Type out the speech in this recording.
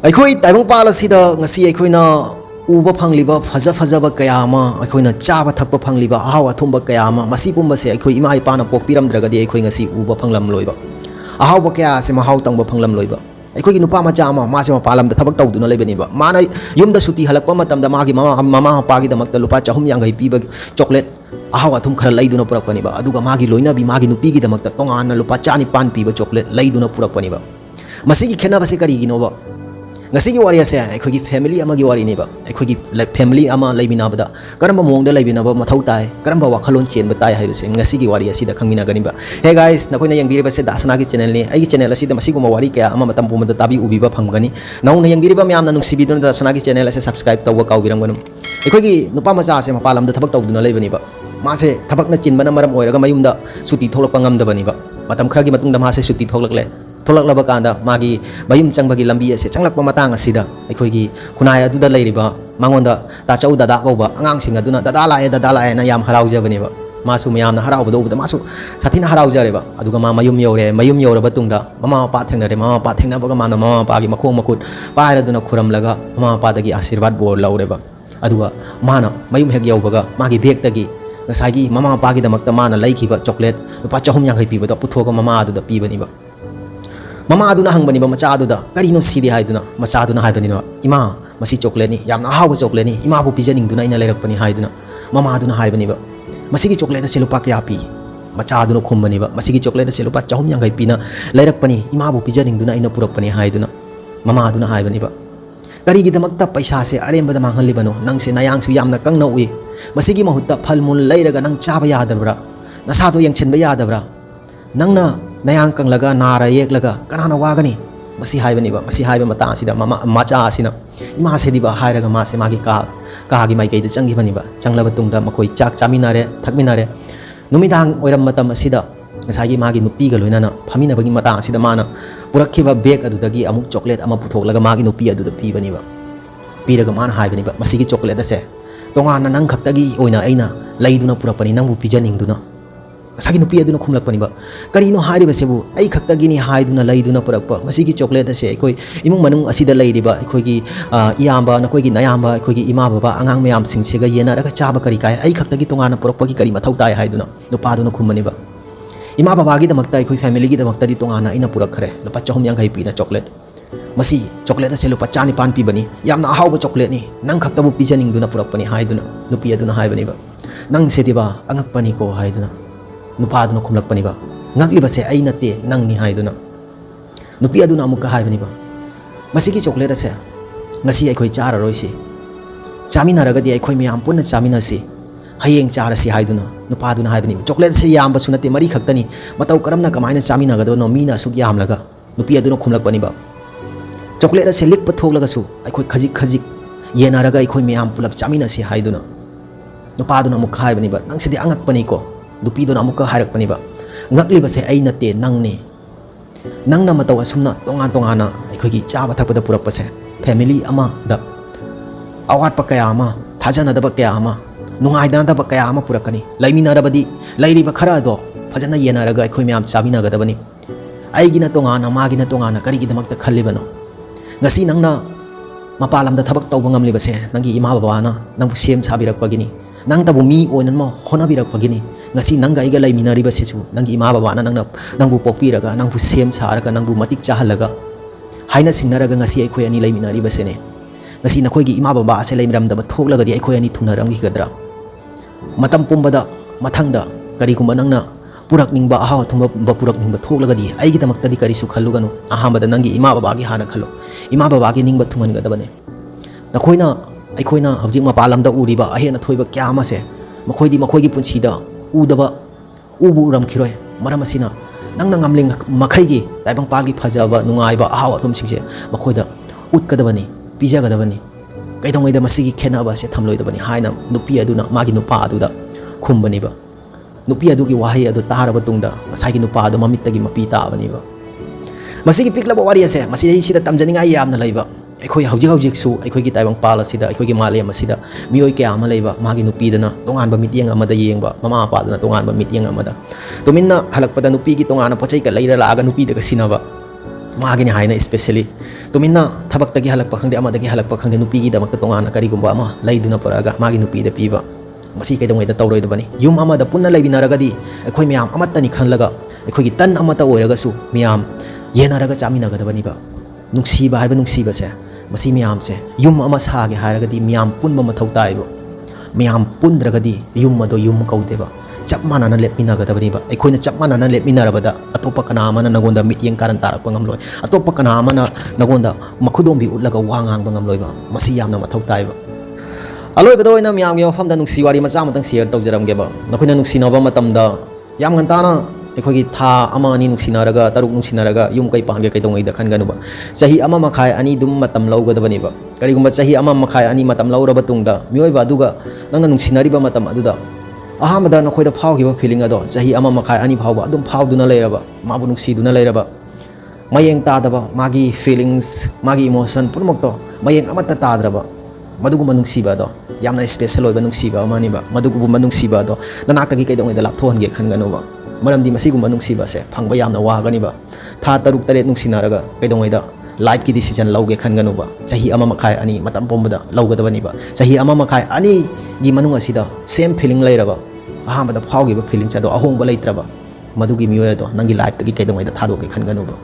ꯑꯩꯈꯣꯏ ꯇꯥꯏꯕꯪꯄꯥꯜ ꯑꯁꯤꯗ ꯉꯁꯤ ꯑꯩꯈꯣꯏꯅ ꯎꯕ ꯐꯪꯂꯤꯕ ꯐꯖ ꯐꯖꯕ ꯀꯌꯥ ꯑꯃ ꯑꯩꯈꯣꯏꯅ ꯆꯥꯕ ꯊꯛꯄ ꯐꯪꯂꯤꯕ ꯑꯍꯥꯎ ꯑꯊꯨꯝꯕ ꯀꯌꯥ ꯑꯃ ꯃꯁꯤ ꯄꯨꯝꯕꯁꯦ ꯑꯩꯈꯣꯏ ꯏꯃꯥ ꯏꯄꯥꯅ ꯄꯣꯛꯄꯤꯔꯝꯗ꯭ꯔꯒꯗꯤ ꯑꯩꯈꯣꯏ ꯉꯁꯤ ꯎꯕ ꯐꯪꯂꯝꯂꯣꯏꯕ ꯑꯍꯥꯎꯕ ꯀꯌꯥ ꯑꯁꯤ ꯃꯍꯥꯎ ꯇꯪꯕ ꯐꯪꯂꯝꯂꯣꯏꯕ ꯑꯩꯈꯣꯏꯒꯤ ꯅꯨꯄꯥ ꯃꯆꯥ ꯑꯃ ꯃꯥꯁꯦ ꯃꯄꯥꯟ ꯂꯝꯗ ꯊꯕꯛ ꯇꯧꯗꯨꯅ ꯂꯩꯕꯅꯦꯕ ꯃꯥꯅ ꯌꯨꯝꯗ ꯁꯨꯇꯤ ꯍꯜꯂꯛꯄ ꯃꯇꯝꯗ ꯃꯥꯒꯤ ꯃꯃꯥ ꯃꯄꯥꯒꯤꯗꯃꯛꯇ ꯂꯨꯄꯥ 350 ꯄꯤꯕ ꯆꯣꯀ꯭ꯂꯦꯠ ꯑꯍꯥꯎ ꯑꯊꯨꯝ ꯈꯔ ꯂꯩꯗꯨꯅ ꯄꯨꯔꯛꯄꯅꯦꯕ ꯑꯗꯨꯒ ꯃꯥꯒꯤ ꯂꯣꯏꯅꯕꯤ ꯃꯥꯒꯤ ꯅꯨꯄꯤꯒꯤꯗꯃꯛꯇ ꯇꯣꯉꯥꯟꯅ ꯂꯨꯄꯥ 1,900 ꯄꯤꯕ ꯆꯣꯀ꯭ꯂꯦꯠ ꯂꯩꯗꯨꯅ ꯄꯨꯔꯛꯄꯅꯦꯕ ꯃꯁꯤꯒꯤ ꯈꯦꯠꯅꯕꯁꯤ ꯀꯔꯤꯒꯤꯅꯣꯕ ngasi wari ase akhoi family amagi wari ni ba akhoi family ama leibinabada karamba mongda leibinaba mathau tai karamba wakhalon chen ba tai hai se ngasi gi wari asida khangmina gani ba hey guys nakoi na yangbiri ba se dasana gi channel ni ai gi channel asida masi guma wari kaya ama matam pumada tabi ubi ba phangani naung na yangbiri ba myam na nuksi bidon dasana gi channel ase subscribe tawwa kaw biram ganum akhoi gi nupa macha ase mapalam da thabak tawduna leibani ba ma se thabak na chin bana maram oiraga mayum da suti tholok pangam da bani ba matam khara gi matung da ma se suti tholak le थोलक कांदा मागी मयुम चंबगी लंबी असे चंगलक मतांग असिदा अखोगी खुनाय अदुदा लेरिबा मांगोंदा ताचौ दादा कौबा अंगांग सिंग अदुना दादा लाए ना याम हराउजबनेबा मासु मयामना हराउबदो उबदा मासु साथिना हराउजरेबा अदुगा मा मयुम यौरबा तुंगदा ममा मपा थेंगरे ममा मपा थेंगनाबगा माना ममा मपागी मखोंग मखुट पायरदुना खुरमलगा ममा मपादगी आशीर्वाद बोर लौरेबा अदुगा माना मयुम हेग यौबगा मागी बेगतगी ngसागी ममा मपागी दमकता माना लैखिबा chocolate Rupa 450 पीबदा पुथोगा mama अदुदा पीबनिबा mama aduna hangbani ba macha aduda karino sidi haiduna macha aduna haibani ba ima masi chocolate ni yamna hawa chocolate ni ima bu pijaning duna ina lerakpani haiduna mama aduna haibani ba masigi chocolate da selupa kya pi macha aduna khumbani ba masigi chocolate da selupa 450 pina lerakpani ima bu pijaning duna ina purakpani haiduna mama aduna haibani ba kari gi damakta paisa se aremba da manghali bano nang se nayang su yamna kangna ui masigi mahutta phalmul leiraga nang chaba yadabra nasado yangchen ba yadabra nangna nayang kang laga nara yek laga kanana wagani masi haibani ba masi haiba mata asida mama macha asina ima se diba hairaga ma se magi ka gi mai kai de changi bani ba changlaba tungda makoi chak chaminare thakminare numidang oiram matam asida ngasagi magi nupi ga loinana phamina bagi mata asida mana purakhiba bag adudagi amuk chocolate ama puthok laga magi nupi aduda pi bani ba piraga mana haibani ba masigi chocolate ase tongana nang khaktagi oina aina leiduna purakpani nangbu pijaningduna sagi nupi aduna khumlakpani ba karino hairiba sebu ai khaktagini haiduna leiduna purakpa masigi chocolate ase koi imung manung asida leiriba koi gi iyamba na koi gi nayamba koi gi ima baba angang mayam singsega yena raga chaba kari kai ai khaktagi tongana purakpa gi kari mathau tai haiduna nupa aduna khumani ba ima baba gi damakta koi family gi damakta di tongana ina purakhare lupa 450 pi na chocolate masi chocolate ase lupa 4,900 pi bani yamna ahawba chocolate ni nang khaktabu pijaning duna purakpani haiduna nupi aduna haibani ba nang sediba angakpani ko haiduna nupa aduna khumlakpani ba ngakli base ai nate nang ni haiduna nupi aduna amuka haibani ba masigi chocolate ase ngasi aikoi chara roisi chamina ragadi aikoi miyam punna chamina si hayeng chara si haiduna nupa aduna haibani chocolate se yam ba sunate mari khaktani matau karamna kamaina chamina gado no mina suk yam laga nupi aduna khumlakpani ba chocolate ase lik pathok laga su aikoi khajik yena raga aikoi miyam pulap chamina si haiduna nupa aduna amuka haibani ba nang sidi angakpani ko nupi dona amuka hairakpani ba ngakli base ai nate nangni nangna mataw asumna tongana aikhogi chaba thakpada purakpase family ama da awat pa kaya ama thajana da ba kaya ama nungai da ba kaya ama purakani laimina rabadi lairi ba khara do fajana yena raga aikhoi myam chabina gadabani aigina tongana magina tongana kari gi damakta khallibano ngasi nangna mapalam da thabak tawba ngamli base nangi ima baba na nangbu sem chabirakpagini nang tabu mi oinan ma honabirakpagini ngasi nangga iga laiminari ba sechu nangi ima baba na nangbu pokpiraga nangbu sem saraga nangbu matik chahalaga haina singnaraga ngasi aikhoi ani laiminari ba sene ngasi nakhoi gi ima baba ase laimiram da thoklaga di aikhoi ani thunaram gi gadra matam pumbada mathangda kari kuma nangna purak ningba ahaw thumba ba purak ningba thoklaga di ai gi tamakta di kari su khalluganu ahambada nangi ima baba gi hana khallo ima baba gi ningba thungan gadabane nakhoina aikhoina hawjik mapalamda uriba ahena thoiba kya ama se makhoidi makhoigi punchida udaba ubu uram khiroi maram asina nangna ngamling makhaigi taibang pagi phajaba nungaiba ahaw atom singse makhoida utkadabani pijagadabani kaidongaida masigi khenaba se thamloidabani haina nupi aduna magi nupa aduda khumbani ba nupi adugi wahai adu taraba tungda masagi nupa adu mamittagi mapi tabani ba masigi piklaba wari ase masi sida tamjaninga yamna laiba ꯑꯩꯈꯣꯏ ꯍꯧꯖꯤꯛ ꯁꯨ ꯑꯩꯈꯣꯏꯒꯤ ꯇꯥꯏꯕꯪꯄꯥꯜ ꯑꯁꯤꯗ ꯑꯩꯈꯣꯏꯒꯤ ꯃꯥꯂꯦꯝ ꯑꯁꯤꯗ ꯃꯤꯑꯣꯏ ꯀꯌꯥ ꯑꯃ ꯂꯩꯕ ꯃꯥꯒꯤ ꯅꯨꯄꯤꯗꯅ ꯇꯣꯉꯥꯟꯕ ꯃꯤꯠꯌꯦꯡ ꯑꯃꯗ ꯌꯦꯡꯕ ꯃꯃꯥ ꯃꯄꯥꯗꯅ ꯇꯣꯉꯥꯟꯕ ꯃꯤꯠꯌꯦꯡ ꯑꯃꯗ ꯇꯨꯃꯤꯟꯅ ꯍꯜꯂꯛꯄꯗ ꯅꯨꯄꯤꯒꯤ ꯇꯣꯉꯥꯟꯅ ꯄꯣꯠꯆꯩꯒ ꯂꯩꯔ ꯂꯥꯛꯑꯒ ꯅꯨꯄꯤꯗꯒ ꯁꯤꯟꯅꯕ ꯃꯥꯒꯤꯅꯤ ꯍꯥꯏꯅ ꯏꯁꯄꯦꯁꯤꯌꯦꯂꯤ ꯇꯨꯃꯤꯟꯅ ꯊꯕꯛꯇꯒꯤ ꯍꯜꯂꯛꯄ ꯈꯪꯗꯦ ꯑꯃꯗꯒꯤ ꯍꯜꯂꯛꯄ ꯈꯪꯗꯦ ꯅꯨꯄꯤꯒꯤꯗꯃꯛꯇ ꯇꯣꯉꯥꯟꯅ ꯀꯔꯤꯒꯨꯝꯕ ꯑꯃ ꯂꯩꯗꯨꯅ ꯄꯨꯔꯛꯑꯒ ꯃꯥꯒꯤ ꯅꯨꯄꯤꯗ ꯄꯤꯕ ꯃꯁꯤ ꯀꯩꯗꯧꯉꯩꯗ ꯇꯧꯔꯣꯏꯗꯕꯅꯤ ꯌꯨꯝ ꯑꯃꯗ ꯄꯨꯟꯅ ꯂꯩꯃꯤꯟꯅꯔꯒꯗꯤ ꯑꯩꯈꯣꯏ ꯃꯌꯥꯝ ꯑꯃꯠꯇꯅꯤ ꯈꯜꯂꯒ ꯑꯩꯈꯣꯏꯒꯤ ꯇꯟ ꯑꯃꯠꯇ ꯑꯣꯏꯔꯒꯁꯨ ꯃꯌꯥꯝ ꯌꯦꯟꯅꯔꯒ ꯆꯥꯃꯤꯟꯅꯒꯗꯕꯅꯤꯕ ꯅꯨꯡꯁꯤꯕ ꯍꯥꯏꯕ ꯅꯨꯡꯁꯤꯕꯁꯦ ꯃꯁꯤ ꯃꯌꯥꯝꯁꯦ ꯌꯨꯝ ꯑꯃ ꯁꯥꯒꯦ ꯍꯥꯏꯔꯒꯗꯤ ꯃꯌꯥꯝ ꯄꯨꯟꯕ ꯃꯊꯧ ꯇꯥꯏꯕ ꯃꯌꯥꯝ ꯄꯨꯟꯗ꯭ꯔꯒꯗꯤ ꯌꯨꯝ ꯑꯗꯣ ꯌꯨꯝ ꯀꯧꯗꯦꯕ ꯆꯞ ꯃꯥꯟꯅꯅ ꯂꯦꯞꯃꯤꯟꯅꯒꯗꯕꯅꯤꯕ ꯑꯩꯈꯣꯏꯅ ꯆꯞ ꯃꯥꯟꯅꯅ ꯂꯦꯞꯃꯤꯟꯅꯔꯕꯗ ꯑꯇꯣꯞꯄ ꯀꯅꯥ ꯑꯃꯅ ꯅꯉꯣꯟꯗ ꯃꯤꯠꯌꯦꯡ ꯀꯥꯔꯟ ꯇꯥꯔꯛꯄ ꯉꯝꯂꯣꯏ ꯑꯇꯣꯞꯄ ꯀꯅꯥ ꯑꯃꯅ ꯅꯉꯣꯟꯗ ꯃꯈꯨꯗꯣꯝꯕꯤ ꯎꯠꯂꯒ ꯋꯥ ꯉꯥꯡꯕ ꯉꯝꯂꯣꯏꯕ ꯃꯁꯤ ꯌꯥꯝꯅ ꯃꯊꯧ ꯇꯥꯏꯕ ꯑꯂꯣꯏꯕꯗ ꯑꯣꯏꯅ ꯃꯌꯥꯝꯒꯤ ꯃꯐꯝꯗ ꯅꯨꯡꯁꯤ ꯋꯥꯔꯤ ꯃꯆꯥ ꯑꯃꯇꯪ ꯁꯤꯌꯔ ꯇꯧꯖꯔꯝꯒꯦꯕ ꯅꯈꯣꯏꯅ ꯅꯨꯡꯁꯤꯅꯕ ꯃꯇꯝꯗ ꯌꯥꯝ ꯉꯟꯇꯥꯅ ꯑꯩꯈꯣꯏꯒꯤ ꯊꯥ ꯑꯃ ꯑꯅꯤ ꯅꯨꯡꯁꯤꯅꯔꯒ ꯇꯔꯨꯛ ꯅꯨꯡꯁꯤꯅꯔꯒ ꯌꯨꯝ ꯀꯩ ꯄꯥꯟꯒꯦ ꯀꯩꯗꯧꯉꯩꯗ ꯈꯟꯒꯅꯨꯕ ꯆꯍꯤ ꯑꯃ ꯃꯈꯥꯏ ꯑꯅꯤ ꯑꯗꯨꯝ ꯃꯇꯝ ꯂꯧꯒꯗꯕꯅꯦꯕ ꯀꯔꯤꯒꯨꯝꯕ ꯆꯍꯤ ꯑꯃ ꯃꯈꯥꯏ ꯑꯅꯤ ꯃꯇꯝ ꯂꯧꯔꯕ ꯇꯨꯡꯗ ꯃꯤꯑꯣꯏꯕ ꯑꯗꯨꯒ ꯅꯪꯅ ꯅꯨꯡꯁꯤꯅꯔꯤꯕ ꯃꯇꯝ ꯑꯗꯨꯗ ꯑꯍꯥꯟꯕꯗ ꯅꯈꯣꯏꯗ ꯐꯥꯎꯈꯤꯕ ꯐꯤꯂꯤꯡ ꯑꯗꯣ ꯆꯍꯤ ꯑꯃ ꯃꯈꯥꯏ ꯑꯅꯤ ꯐꯥꯎꯕ ꯑꯗꯨꯝ ꯐꯥꯎꯗꯨꯅ ꯂꯩꯔꯕ ꯃꯥꯕꯨ ꯅꯨꯡꯁꯤꯗꯨꯅ ꯂꯩꯔꯕ ꯃꯌꯦꯡ ꯇꯥꯗꯕ ꯃꯥꯒꯤ ꯐꯤꯂꯤꯡꯁ ꯃꯥꯒꯤ ꯏꯃꯣꯁꯟ ꯄꯨꯝꯅꯃꯛꯇꯣ ꯃꯌꯦꯡ ꯑꯃꯠꯇ ꯇꯥꯗ꯭ꯔꯕ ꯃꯗꯨꯒꯨꯝꯕ ꯅꯨꯡꯁꯤꯕ ꯑꯗꯣ ꯌꯥꯝꯅ ꯁ꯭ꯄꯦꯁꯦꯜ ꯑꯣꯏꯕ ꯅꯨꯡꯁꯤꯕ ꯑꯃꯅꯤꯕ ꯃꯗꯨꯒꯨꯝꯕ ꯅꯨꯡꯁꯤꯕ ꯑꯗꯣ ꯅꯅꯥꯛꯇꯒꯤ ꯀꯩꯗꯧꯉꯩꯗ ꯂꯥꯞꯊꯣꯛꯍꯟꯒꯦ ꯈꯟꯒꯅꯨꯕ ꯃꯔꯝꯗꯤ ꯃꯁꯤꯒꯨꯝꯕ ꯅꯨꯡꯁꯤꯕꯁꯦ ꯐꯪꯕ ꯌꯥꯝꯅ ꯋꯥꯒꯅꯤꯕ ꯊꯥ ꯇꯔꯨꯛ ꯇꯔꯦꯠ ꯅꯨꯡꯁꯤꯅꯔꯒ ꯀꯩꯗꯧꯉꯩꯗ ꯂꯥꯏꯐꯀꯤ ꯗꯤꯁꯤꯖꯟ ꯂꯧꯒꯦ ꯈꯟꯒꯅꯨꯕ ꯆꯍꯤ ꯑꯃ ꯃꯈꯥꯏ ꯑꯅꯤ ꯃꯇꯝ ꯄꯨꯝꯕꯗ ꯂꯧꯒꯗꯕꯅꯤꯕ ꯆꯍꯤ ꯑꯃ ꯃꯈꯥꯏ ꯑꯅꯤꯒꯤ ꯃꯅꯨꯡ ꯑꯁꯤꯗ ꯁꯦꯝ ꯐꯤꯂꯤꯡ ꯂꯩꯔꯕ ꯑꯍꯥꯟꯕꯗ ꯐꯥꯎꯈꯤꯕ ꯐꯤꯂꯤꯡꯁ ꯑꯗꯣ ꯑꯍꯣꯡꯕ ꯂꯩꯇ꯭ꯔꯕ ꯃꯗꯨꯒꯤ ꯃꯤꯑꯣꯏ ꯑꯗꯣ ꯅꯪꯒꯤ ꯂꯥꯏꯐꯇꯒꯤ ꯀꯩꯗꯧꯉꯩꯗ ꯊꯥꯗꯣꯛꯀꯦ ꯈꯟꯒꯅꯨꯕ